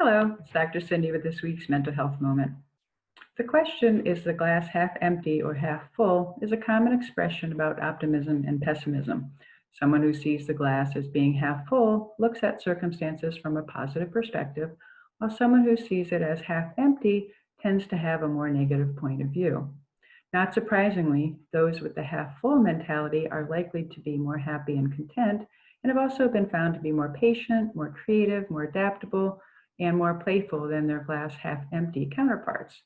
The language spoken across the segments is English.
Hello, it's Dr. Cindy with this week's Mental Health Moment. The question, is the glass half empty or half full, is a common expression about optimism and pessimism. Someone who sees the glass as being half full looks at circumstances from a positive perspective, while someone who sees it as half empty tends to have a more negative point of view. Not surprisingly, those with the half full mentality are likely to be more happy and content, and have also been found to be more patient, more creative, more adaptable, and more playful than their glass half empty counterparts.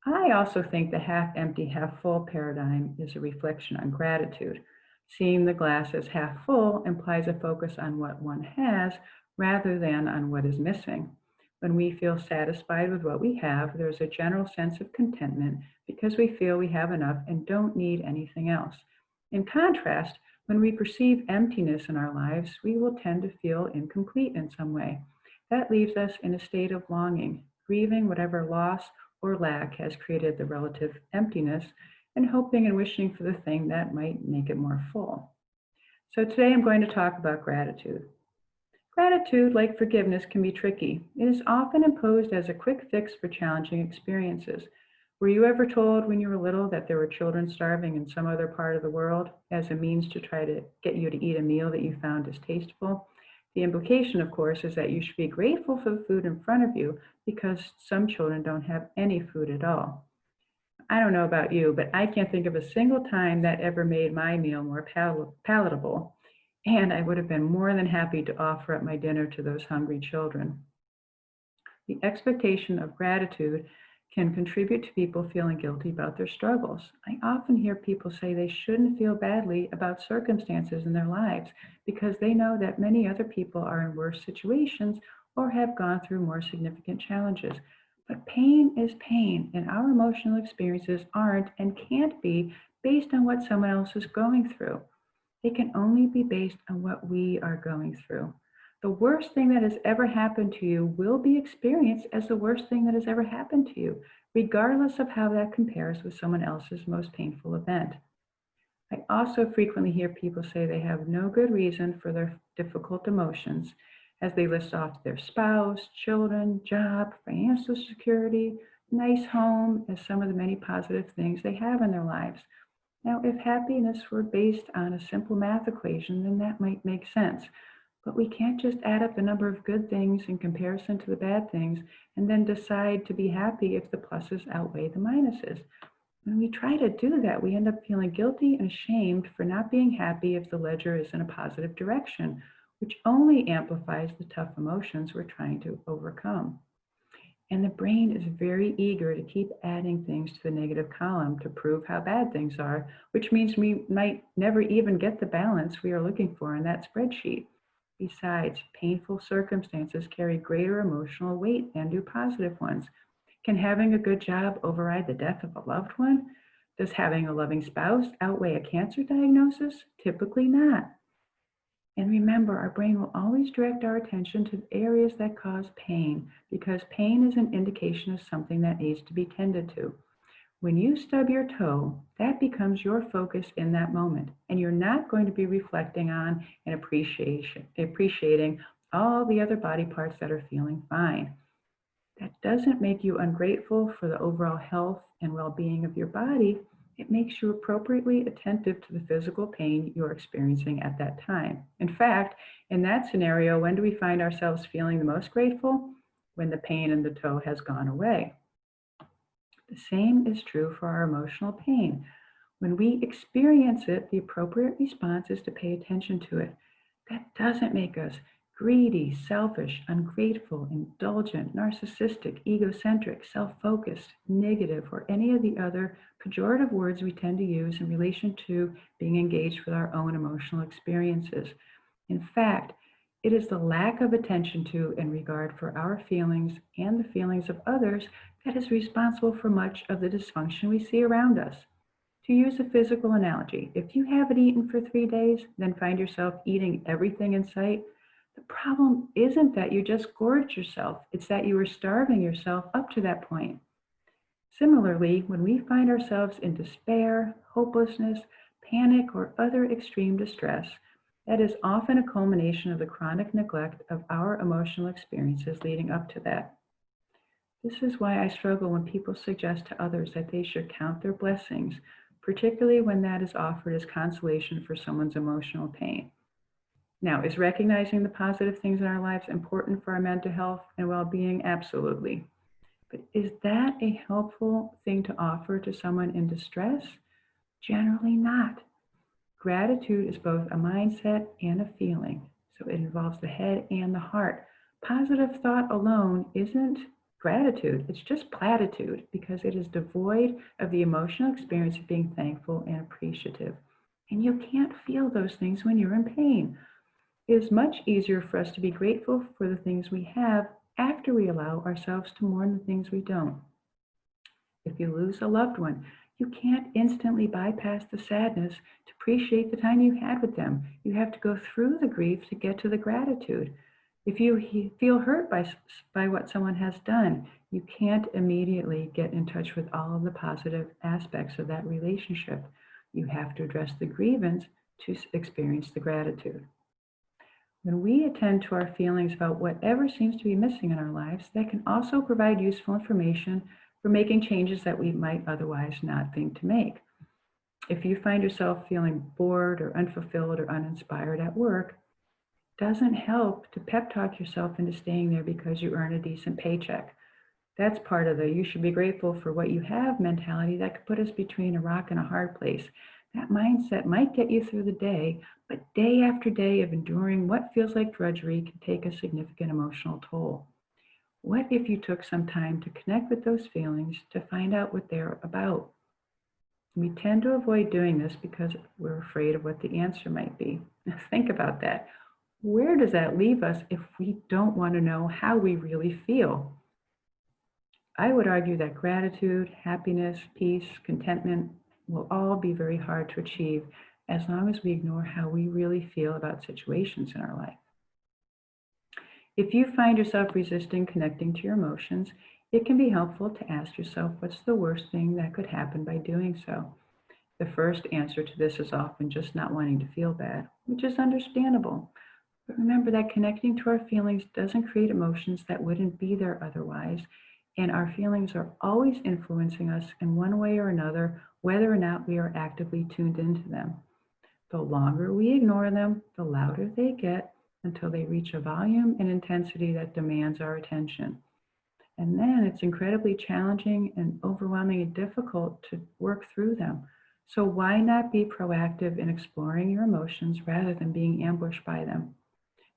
I also think the half empty, half full paradigm is a reflection on gratitude. Seeing the glass as half full implies a focus on what one has rather than on what is missing. When we feel satisfied with what we have, there's a general sense of contentment because we feel we have enough and don't need anything else. In contrast, when we perceive emptiness in our lives, we will tend to feel incomplete in some way. That leaves us in a state of longing, grieving whatever loss or lack has created the relative emptiness, and hoping and wishing for the thing that might make it more full. So today I'm going to talk about gratitude. Gratitude, like forgiveness, can be tricky. It is often imposed as a quick fix for challenging experiences. Were you ever told when you were little that there were children starving in some other part of the world as a means to try to get you to eat a meal that you found distasteful? The implication, of course, is that you should be grateful for the food in front of you because some children don't have any food at all. I don't know about you, but I can't think of a single time that ever made my meal more palatable, and I would have been more than happy to offer up my dinner to those hungry children. The expectation of gratitude can contribute to people feeling guilty about their struggles. I often hear people say they shouldn't feel badly about circumstances in their lives because they know that many other people are in worse situations or have gone through more significant challenges. But pain is pain, and our emotional experiences aren't and can't be based on what someone else is going through. They can only be based on what we are going through. The worst thing that has ever happened to you will be experienced as the worst thing that has ever happened to you, regardless of how that compares with someone else's most painful event. I also frequently hear people say they have no good reason for their difficult emotions as they list off their spouse, children, job, financial security, nice home as some of the many positive things they have in their lives. Now, if happiness were based on a simple math equation, then that might make sense. But we can't just add up the number of good things in comparison to the bad things and then decide to be happy if the pluses outweigh the minuses. When we try to do that, we end up feeling guilty and ashamed for not being happy if the ledger is in a positive direction, which only amplifies the tough emotions we're trying to overcome. And the brain is very eager to keep adding things to the negative column to prove how bad things are, which means we might never even get the balance we are looking for in that spreadsheet. Besides, painful circumstances carry greater emotional weight than do positive ones. Can having a good job override the death of a loved one? Does having a loving spouse outweigh a cancer diagnosis? Typically not. And remember, our brain will always direct our attention to areas that cause pain because pain is an indication of something that needs to be tended to. When you stub your toe, that becomes your focus in that moment, and you're not going to be reflecting on and appreciating all the other body parts that are feeling fine. That doesn't make you ungrateful for the overall health and well-being of your body. It makes you appropriately attentive to the physical pain you're experiencing at that time. In fact, in that scenario, when do we find ourselves feeling the most grateful? When the pain in the toe has gone away. The same is true for our emotional pain. When we experience it, the appropriate response is to pay attention to it. That doesn't make us greedy, selfish, ungrateful, indulgent, narcissistic, egocentric, self-focused, negative, or any of the other pejorative words we tend to use in relation to being engaged with our own emotional experiences. In fact, it is the lack of attention to and regard for our feelings and the feelings of others that is responsible for much of the dysfunction we see around us. To use a physical analogy, if you haven't eaten for 3 days, then find yourself eating everything in sight, the problem isn't that you just gorged yourself, it's that you were starving yourself up to that point. Similarly, when we find ourselves in despair, hopelessness, panic, or other extreme distress, That is often a culmination of the chronic neglect of our emotional experiences leading up to that. This is why I struggle when people suggest to others that they should count their blessings, particularly when that is offered as consolation for someone's emotional pain. Now, is recognizing the positive things in our lives important for our mental health and well being? Absolutely. But is that a helpful thing to offer to someone in distress? Generally not. Gratitude is both a mindset and a feeling, so it involves the head and the heart. Positive thought alone isn't gratitude, it's just platitude because it is devoid of the emotional experience of being thankful and appreciative. And you can't feel those things when you're in pain. It is much easier for us to be grateful for the things we have after we allow ourselves to mourn the things we don't. If you lose a loved one, you can't instantly bypass the sadness to appreciate the time you had with them. You have to go through the grief to get to the gratitude. If you feel hurt by what someone has done, you can't immediately get in touch with all of the positive aspects of that relationship. You have to address the grievance to experience the gratitude. When we attend to our feelings about whatever seems to be missing in our lives, that can also provide useful information for making changes that we might otherwise not think to make. If you find yourself feeling bored or unfulfilled or uninspired at work, it doesn't help to pep talk yourself into staying there because you earn a decent paycheck. That's part of the you should be grateful for what you have mentality that could put us between a rock and a hard place. That mindset might get you through the day, but day after day of enduring what feels like drudgery can take a significant emotional toll. What if you took some time to connect with those feelings to find out what they're about? We tend to avoid doing this because we're afraid of what the answer might be. Now, think about that. Where does that leave us if we don't want to know how we really feel? I would argue that gratitude, happiness, peace, contentment will all be very hard to achieve as long as we ignore how we really feel about situations in our life. If you find yourself resisting connecting to your emotions, it can be helpful to ask yourself what's the worst thing that could happen by doing so. The first answer to this is often just not wanting to feel bad, which is understandable. But remember that connecting to our feelings doesn't create emotions that wouldn't be there otherwise, and our feelings are always influencing us in one way or another, whether or not we are actively tuned into them. The longer we ignore them, the louder they get until they reach a volume and intensity that demands our attention. And then it's incredibly challenging and overwhelming and difficult to work through them. So why not be proactive in exploring your emotions rather than being ambushed by them?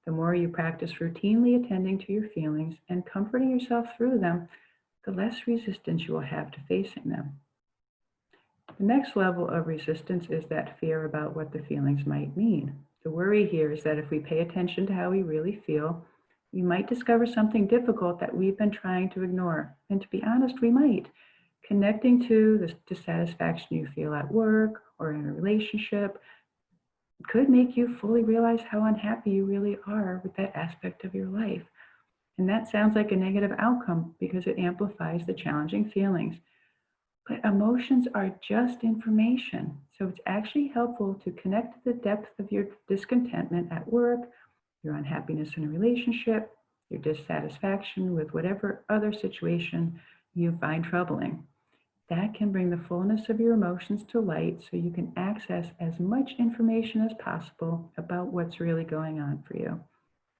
The more you practice routinely attending to your feelings and comforting yourself through them, the less resistance you will have to facing them. The next level of resistance is that fear about what the feelings might mean. The worry here is that if we pay attention to how we really feel, we might discover something difficult that we've been trying to ignore. And to be honest, we might. Connecting to the dissatisfaction you feel at work or in a relationship could make you fully realize how unhappy you really are with that aspect of your life. And that sounds like a negative outcome because it amplifies the challenging feelings. But emotions are just information. So it's actually helpful to connect to the depth of your discontentment at work, your unhappiness in a relationship, your dissatisfaction with whatever other situation you find troubling. That can bring the fullness of your emotions to light so you can access as much information as possible about what's really going on for you.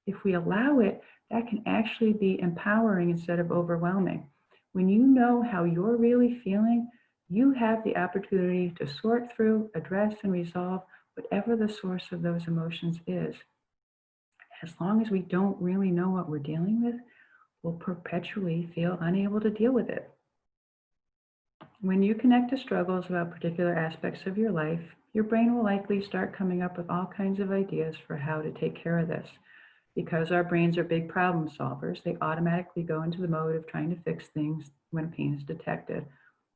If we allow it, that can actually be empowering instead of overwhelming. When you know how you're really feeling, you have the opportunity to sort through, address, and resolve whatever the source of those emotions is. As long as we don't really know what we're dealing with, we'll perpetually feel unable to deal with it. When you connect to struggles about particular aspects of your life, your brain will likely start coming up with all kinds of ideas for how to take care of this. Because our brains are big problem solvers, they automatically go into the mode of trying to fix things when pain is detected.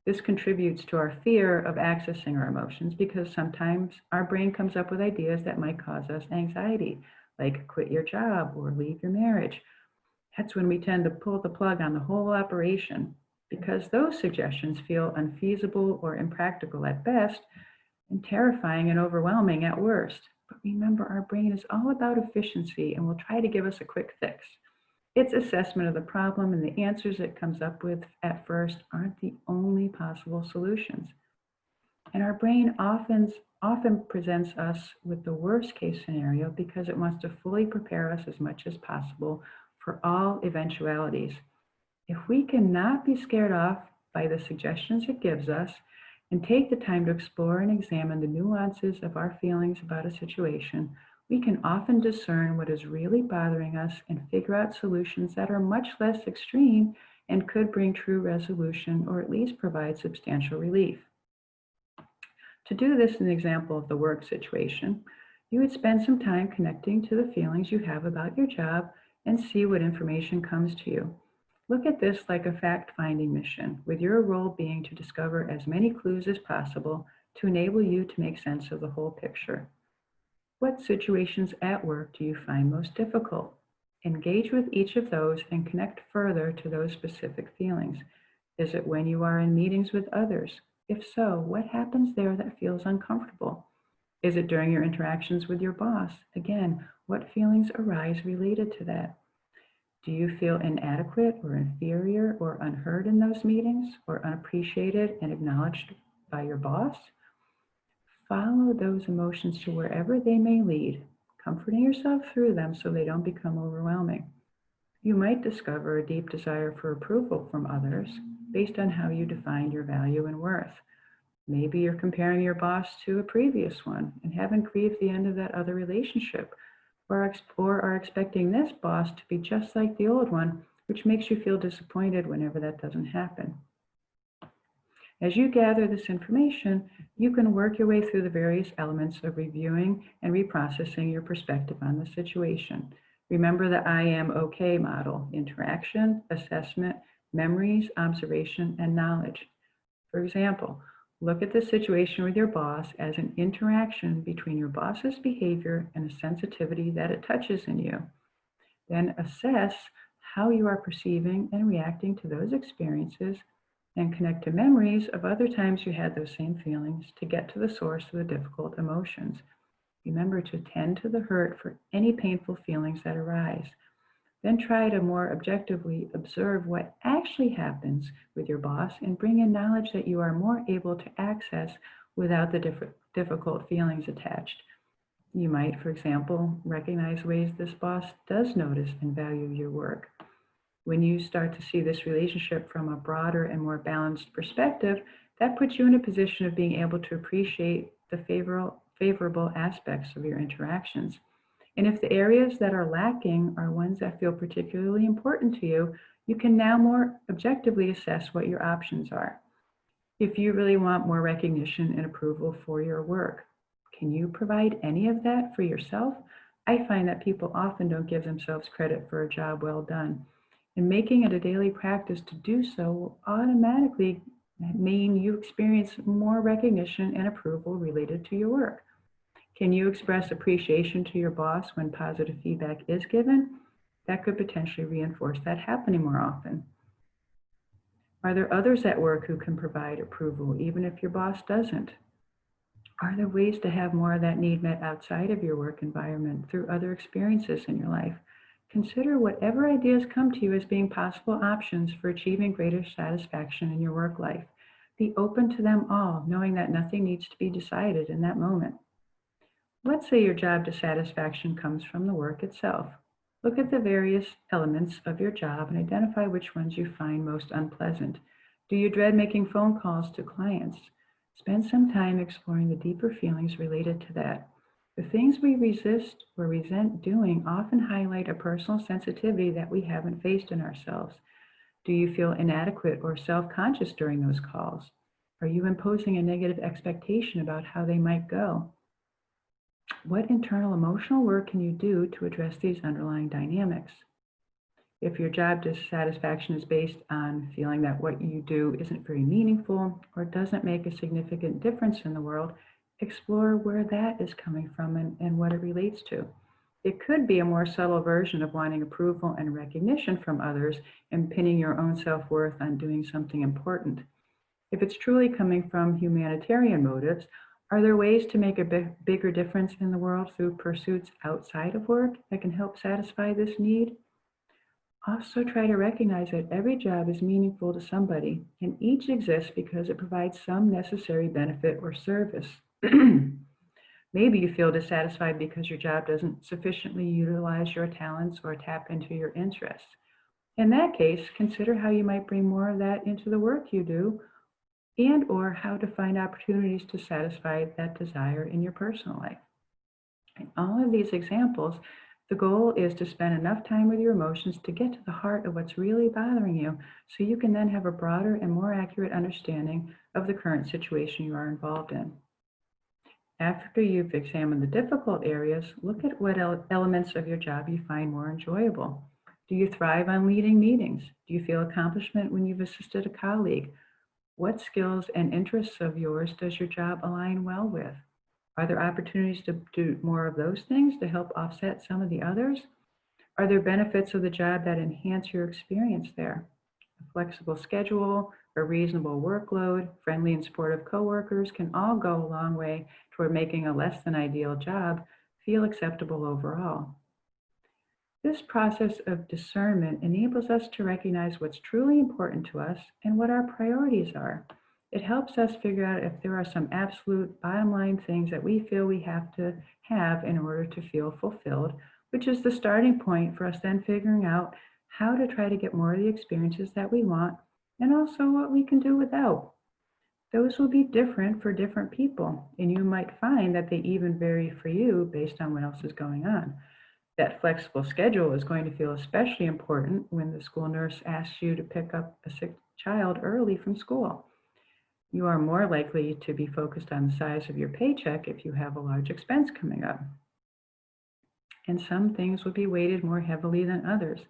This contributes to our fear of accessing our emotions because sometimes our brain comes up with ideas that might cause us anxiety, like quit your job or leave your marriage. That's when we tend to pull the plug on the whole operation because those suggestions feel unfeasible or impractical at best and terrifying and overwhelming at worst. But remember, our brain is all about efficiency and will try to give us a quick fix. Its assessment of the problem and the answers it comes up with at first aren't the only possible solutions. And our brain often presents us with the worst case scenario because it wants to fully prepare us as much as possible for all eventualities. If we cannot be scared off by the suggestions it gives us and take the time to explore and examine the nuances of our feelings about a situation, we can often discern what is really bothering us and figure out solutions that are much less extreme and could bring true resolution or at least provide substantial relief. To do this in the example of the work situation, you would spend some time connecting to the feelings you have about your job and see what information comes to you. Look at this like a fact-finding mission, with your role being to discover as many clues as possible to enable you to make sense of the whole picture. What situations at work do you find most difficult? Engage with each of those and connect further to those specific feelings. Is it when you are in meetings with others? If so, what happens there that feels uncomfortable? Is it during your interactions with your boss? Again, what feelings arise related to that? Do you feel inadequate or inferior or unheard in those meetings, or unappreciated and acknowledged by your boss? Follow those emotions to wherever they may lead, comforting yourself through them so they don't become overwhelming. You might discover a deep desire for approval from others based on how you define your value and worth. Maybe you're comparing your boss to a previous one and haven't grieved the end of that other relationship, or are expecting this boss to be just like the old one, which makes you feel disappointed whenever that doesn't happen. As you gather this information, you can work your way through the various elements of reviewing and reprocessing your perspective on the situation. Remember the I am okay model: interaction, assessment, memories, observation, and knowledge. For example, look at the situation with your boss as an interaction between your boss's behavior and a sensitivity that it touches in you. Then assess how you are perceiving and reacting to those experiences and connect to memories of other times you had those same feelings to get to the source of the difficult emotions. Remember to tend to the hurt for any painful feelings that arise. Then try to more objectively observe what actually happens with your boss and bring in knowledge that you are more able to access without the difficult feelings attached. You might, for example, recognize ways this boss does notice and value your work. When you start to see this relationship from a broader and more balanced perspective, that puts you in a position of being able to appreciate the favorable aspects of your interactions. And if the areas that are lacking are ones that feel particularly important to you, you can now more objectively assess what your options are. If you really want more recognition and approval for your work, can you provide any of that for yourself? I find that people often don't give themselves credit for a job well done. And making it a daily practice to do so will automatically mean you experience more recognition and approval related to your work. Can you express appreciation to your boss when positive feedback is given? That could potentially reinforce that happening more often. Are there others at work who can provide approval, even if your boss doesn't? Are there ways to have more of that need met outside of your work environment through other experiences in your life? Consider whatever ideas come to you as being possible options for achieving greater satisfaction in your work life. Be open to them all, knowing that nothing needs to be decided in that moment. Let's say your job dissatisfaction comes from the work itself. Look at the various elements of your job and identify which ones you find most unpleasant. Do you dread making phone calls to clients? Spend some time exploring the deeper feelings related to that. The things we resist or resent doing often highlight a personal sensitivity that we haven't faced in ourselves. Do you feel inadequate or self-conscious during those calls? Are you imposing a negative expectation about how they might go? What internal emotional work can you do to address these underlying dynamics? If your job dissatisfaction is based on feeling that what you do isn't very meaningful or doesn't make a significant difference in the world, explore where that is coming from and what it relates to. It could be a more subtle version of wanting approval and recognition from others and pinning your own self-worth on doing something important. If it's truly coming from humanitarian motives, Are there ways to make a bigger difference in the world through pursuits outside of work that can help satisfy this need? Also, try to recognize that every job is meaningful to somebody, and each exists because it provides some necessary benefit or service. Maybe you feel dissatisfied because your job doesn't sufficiently utilize your talents or tap into your interests. In that case, consider how you might bring more of that into the work you do and or how to find opportunities to satisfy that desire in your personal life. In all of these examples, the goal is to spend enough time with your emotions to get to the heart of what's really bothering you so you can then have a broader and more accurate understanding of the current situation you are involved in. After you've examined the difficult areas, look at what elements of your job you find more enjoyable. Do you thrive on leading meetings? Do you feel accomplishment when you've assisted a colleague? What skills and interests of yours does your job align well with? Are there opportunities to do more of those things to help offset some of the others? Are there benefits of the job that enhance your experience there? A flexible schedule, a reasonable workload, friendly and supportive coworkers can all go a long way toward making a less than ideal job feel acceptable overall. This process of discernment enables us to recognize what's truly important to us and what our priorities are. It helps us figure out if there are some absolute bottom line things that we feel we have to have in order to feel fulfilled, which is the starting point for us then figuring out how to try to get more of the experiences that we want and also what we can do without. Those will be different for different people, and you might find that they even vary for you based on what else is going on. That flexible schedule is going to feel especially important when the school nurse asks you to pick up a sick child early from school. You are more likely to be focused on the size of your paycheck if you have a large expense coming up. And some things will be weighted more heavily than others.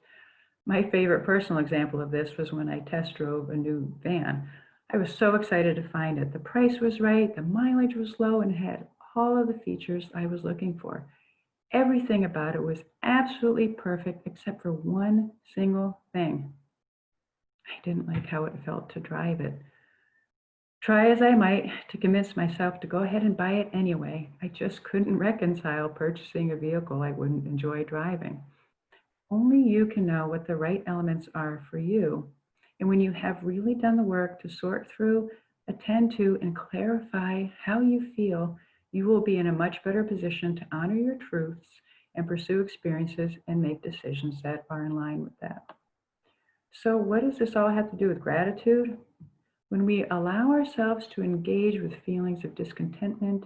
My favorite personal example of this was when I test drove a new van. I was so excited to find it. The price was right, the mileage was low, and had all of the features I was looking for. Everything about it was absolutely perfect except for one single thing. I didn't like how it felt to drive it. Try as I might to convince myself to go ahead and buy it anyway, I just couldn't reconcile purchasing a vehicle I wouldn't enjoy driving. Only you can know what the right elements are for you. And when you have really done the work to sort through, attend to, and clarify how you feel, you will be in a much better position to honor your truths and pursue experiences and make decisions that are in line with that. So, what does this all have to do with gratitude? When we allow ourselves to engage with feelings of discontentment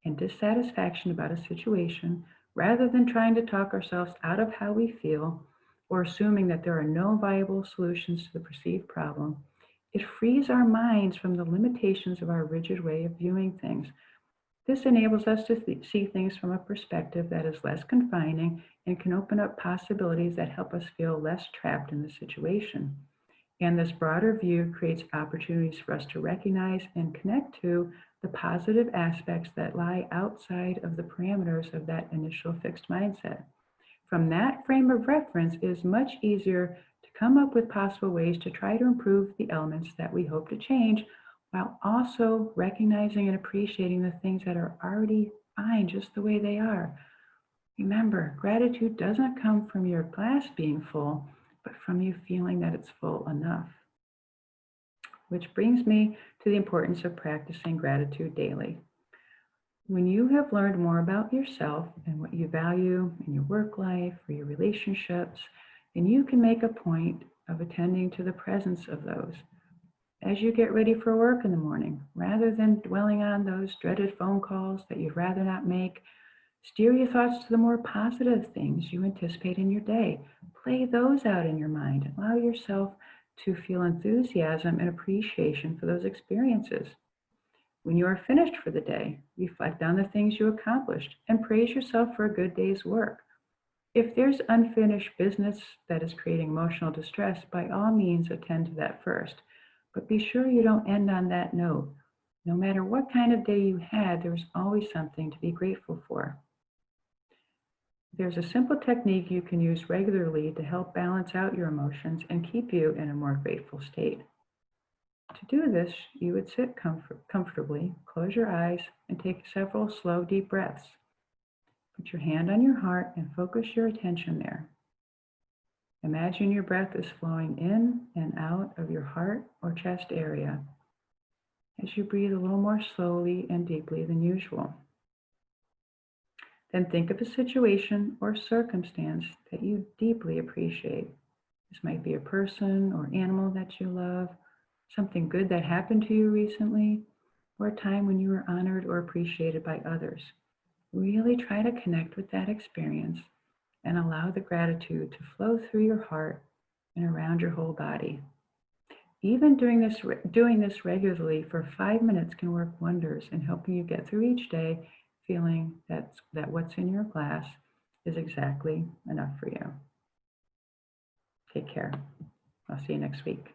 and dissatisfaction about a situation, rather than trying to talk ourselves out of how we feel or assuming that there are no viable solutions to the perceived problem, it frees our minds from the limitations of our rigid way of viewing things. This enables us to see things from a perspective that is less confining and can open up possibilities that help us feel less trapped in the situation. And this broader view creates opportunities for us to recognize and connect to the positive aspects that lie outside of the parameters of that initial fixed mindset. From that frame of reference, it is much easier to come up with possible ways to try to improve the elements that we hope to change while also recognizing and appreciating the things that are already fine just the way they are. Remember, gratitude doesn't come from your glass being full, but from you feeling that it's full enough. Which brings me to the importance of practicing gratitude daily. When you have learned more about yourself and what you value in your work life or your relationships, then you can make a point of attending to the presence of those. As you get ready for work in the morning, rather than dwelling on those dreaded phone calls that you'd rather not make, steer your thoughts to the more positive things you anticipate in your day. Play those out in your mind and allow yourself to feel enthusiasm and appreciation for those experiences. When you are finished for the day, reflect on the things you accomplished and praise yourself for a good day's work. If there's unfinished business that is creating emotional distress, by all means attend to that first. But be sure you don't end on that note. No matter what kind of day you had, there's always something to be grateful for. There's a simple technique you can use regularly to help balance out your emotions and keep you in a more grateful state. To do this, you would sit comfortably, close your eyes, and take several slow, deep breaths. Put your hand on your heart and focus your attention there. Imagine your breath is flowing in and out of your heart or chest area as you breathe a little more slowly and deeply than usual. Then think of a situation or circumstance that you deeply appreciate. This might be a person or animal that you love, something good that happened to you recently, or a time when you were honored or appreciated by others. Really try to connect with that experience and allow the gratitude to flow through your heart and around your whole body. Even doing this regularly for 5 minutes can work wonders in helping you get through each day feeling that what's in your glass is exactly enough for you. Take care. I'll see you next week.